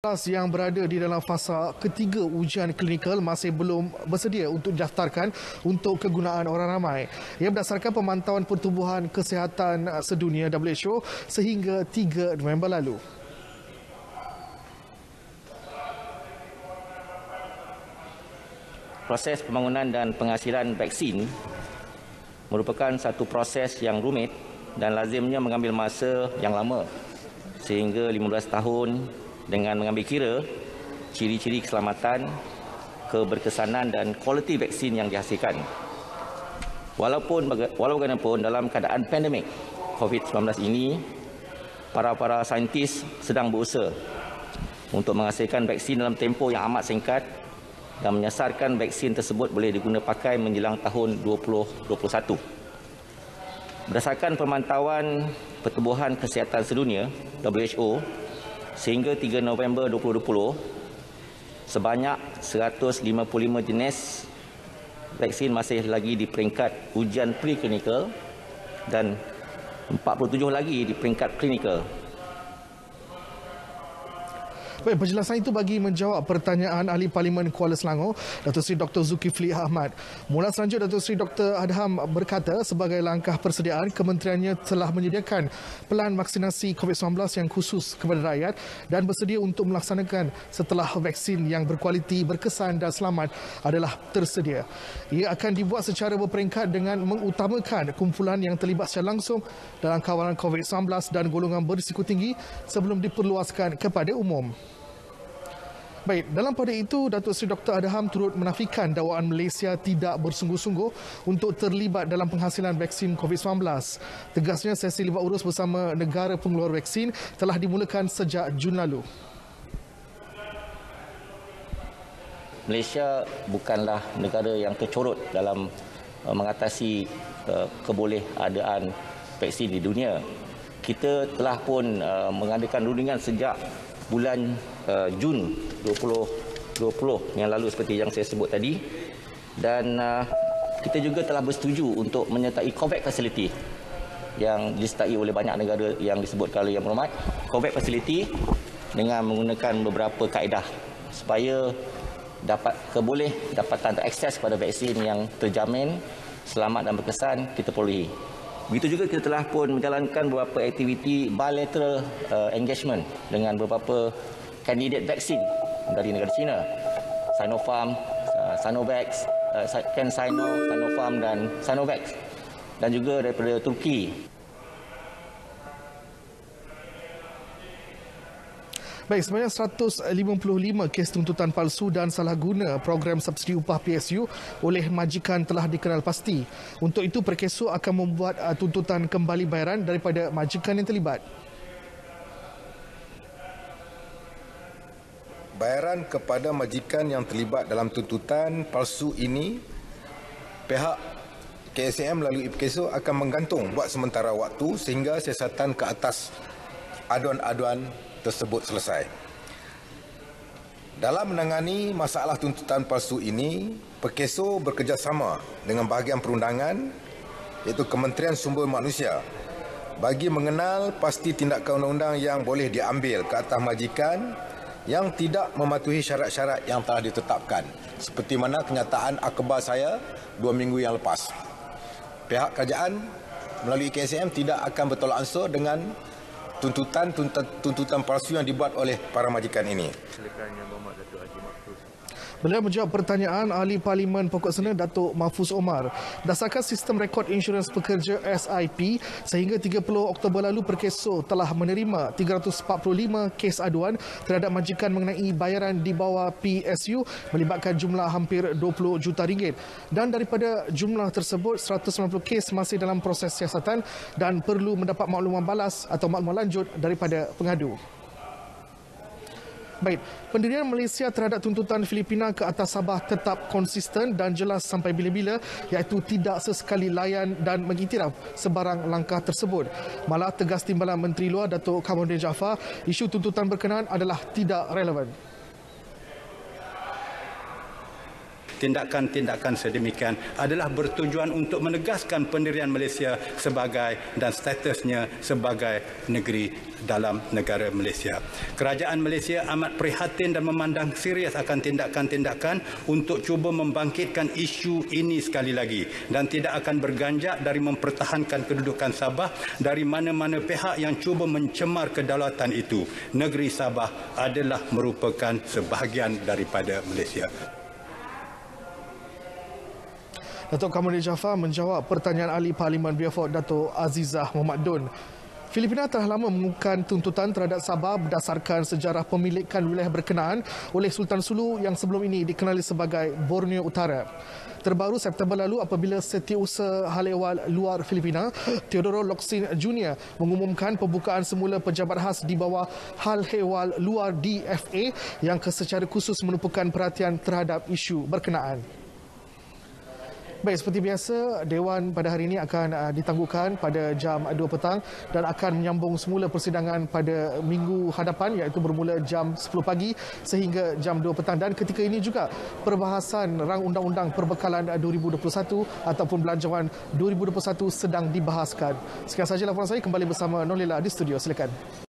Yang berada di dalam fasa ketiga ujian klinikal masih belum bersedia untuk didaftarkan untuk kegunaan orang ramai. Ia berdasarkan pemantauan Pertubuhan Kesihatan Sedunia WHO sehingga 3 November lalu. Proses pembangunan dan penghasilan vaksin merupakan satu proses yang rumit dan lazimnya mengambil masa yang lama sehingga 15 tahun dengan mengambil kira ciri-ciri keselamatan, keberkesanan dan kualiti vaksin yang dihasilkan. Walau bagaimanapun dalam keadaan pandemik COVID-19 ini, para saintis sedang berusaha untuk menghasilkan vaksin dalam tempoh yang amat singkat dan menyasarkan vaksin tersebut boleh diguna pakai menjelang tahun 2021. Berdasarkan pemantauan Pertubuhan Kesihatan Sedunia WHO, sehingga 3 November 2020, sebanyak 155 jenis vaksin masih lagi di peringkat ujian preklinikal dan 47 lagi di peringkat klinikal. Baik, penjelasan itu bagi menjawab pertanyaan Ahli Parlimen Kuala Selangor, Datuk Seri Dr. Zulkifli Ahmad. Mula selanjutnya, Datuk Seri Dr. Adham berkata sebagai langkah persediaan, kementeriannya telah menyediakan pelan vaksinasi COVID-19 yang khusus kepada rakyat dan bersedia untuk melaksanakan setelah vaksin yang berkualiti, berkesan dan selamat adalah tersedia. Ia akan dibuat secara berperingkat dengan mengutamakan kumpulan yang terlibat secara langsung dalam kawalan COVID-19 dan golongan berisiko tinggi sebelum diperluaskan kepada umum. Baik, dalam pada itu, Datuk Seri Dr. Adham turut menafikan dakwaan Malaysia tidak bersungguh-sungguh untuk terlibat dalam penghasilan vaksin COVID-19. Tegasnya, sesi libat urus bersama negara pengeluar vaksin telah dimulakan sejak Jun lalu. Malaysia bukanlah negara yang tercorot dalam mengatasi kebolehan vaksin di dunia. Kita telah pun mengadakan rundingan sejak bulan Jun 2020 yang lalu seperti yang saya sebut tadi, dan kita juga telah bersetuju untuk menyertai COVAX Facility yang disertai oleh banyak negara yang disebutkan oleh Yang Berhormat. COVAX Facility dengan menggunakan beberapa kaedah supaya dapatan terakses pada vaksin yang terjamin, selamat dan berkesan kita perolehi. Begitu juga kita telah pun menjalankan beberapa aktiviti bilateral engagement dengan beberapa kandidat vaksin dari negara China, Sinopharm, Sinovac, CanSino, Sinopharm dan Sinovac, dan juga daripada Turki. Baik, sebanyak 155 kes tuntutan palsu dan salah guna program subsidi upah PSU oleh majikan telah dikenal pasti. Untuk itu, Perkeso akan membuat tuntutan kembali bayaran daripada majikan yang terlibat. Bayaran kepada majikan yang terlibat dalam tuntutan palsu ini, pihak KSM melalui Perkeso akan menggantung buat sementara waktu sehingga siasatan ke atas aduan-aduan tersebut selesai. Dalam menangani masalah tuntutan palsu ini, Perkeso bekerjasama dengan bahagian perundangan iaitu Kementerian Sumber Manusia bagi mengenal pasti tindakan undang-undang yang boleh diambil ke atas majikan yang tidak mematuhi syarat-syarat yang telah ditetapkan, seperti mana kenyataan akhbar saya 2 minggu yang lepas. Pihak kerajaan melalui KSM tidak akan bertolak ansur dengan tuntutan palsu yang dibuat oleh para majikan ini. Beliau menjawab pertanyaan Ahli Parlimen Pokok Sena Datuk Mahfuz Omar. Berdasarkan sistem rekod insurans pekerja SIP, sehingga 30 Oktober lalu Perkeso telah menerima 345 kes aduan terhadap majikan mengenai bayaran di bawah PSU melibatkan jumlah hampir 20 juta ringgit. Dan daripada jumlah tersebut, 190 kes masih dalam proses siasatan dan perlu mendapat makluman balas atau makluman lanjut daripada pengadu. Baik, pendirian Malaysia terhadap tuntutan Filipina ke atas Sabah tetap konsisten dan jelas sampai bila-bila, iaitu tidak sesekali layan dan mengiktiraf sebarang langkah tersebut. Malah tegas Timbalan Menteri Luar Datuk Khairuddin Jaafar, isu tuntutan berkenaan adalah tidak relevan. tindakan-tindakan sedemikian adalah bertujuan untuk menegaskan pendirian Malaysia sebagai dan statusnya sebagai negeri dalam negara Malaysia. Kerajaan Malaysia amat prihatin dan memandang serius akan tindakan-tindakan untuk cuba membangkitkan isu ini sekali lagi dan tidak akan berganjak dari mempertahankan kedudukan Sabah dari mana-mana pihak yang cuba mencemar kedaulatan itu. Negeri Sabah adalah merupakan sebahagian daripada Malaysia. Datuk Kamarudin Jaafar menjawab pertanyaan ahli Parlimen Beaufort Datuk Azizah Mohamed Dun. Filipina telah lama mengumumkan tuntutan terhadap Sabah berdasarkan sejarah pemilikan wilayah berkenaan oleh Sultan Sulu yang sebelum ini dikenali sebagai Borneo Utara. Terbaru September lalu apabila Setiausaha Hal Ehwal Luar Filipina, Teodoro Locsin Jr. mengumumkan pembukaan semula pejabat khas di bawah Hal Ehwal Luar DFA yang secara khusus menumpukan perhatian terhadap isu berkenaan. Baik, seperti biasa, Dewan pada hari ini akan ditangguhkan pada jam 2 petang dan akan menyambung semula persidangan pada minggu hadapan iaitu bermula jam 10 pagi sehingga jam 2 petang. Dan ketika ini juga perbahasan rang undang-undang perbekalan 2021 ataupun belanjawan 2021 sedang dibahaskan. Sekian sahaja laporan saya, kembali bersama Nolila di studio. Silakan.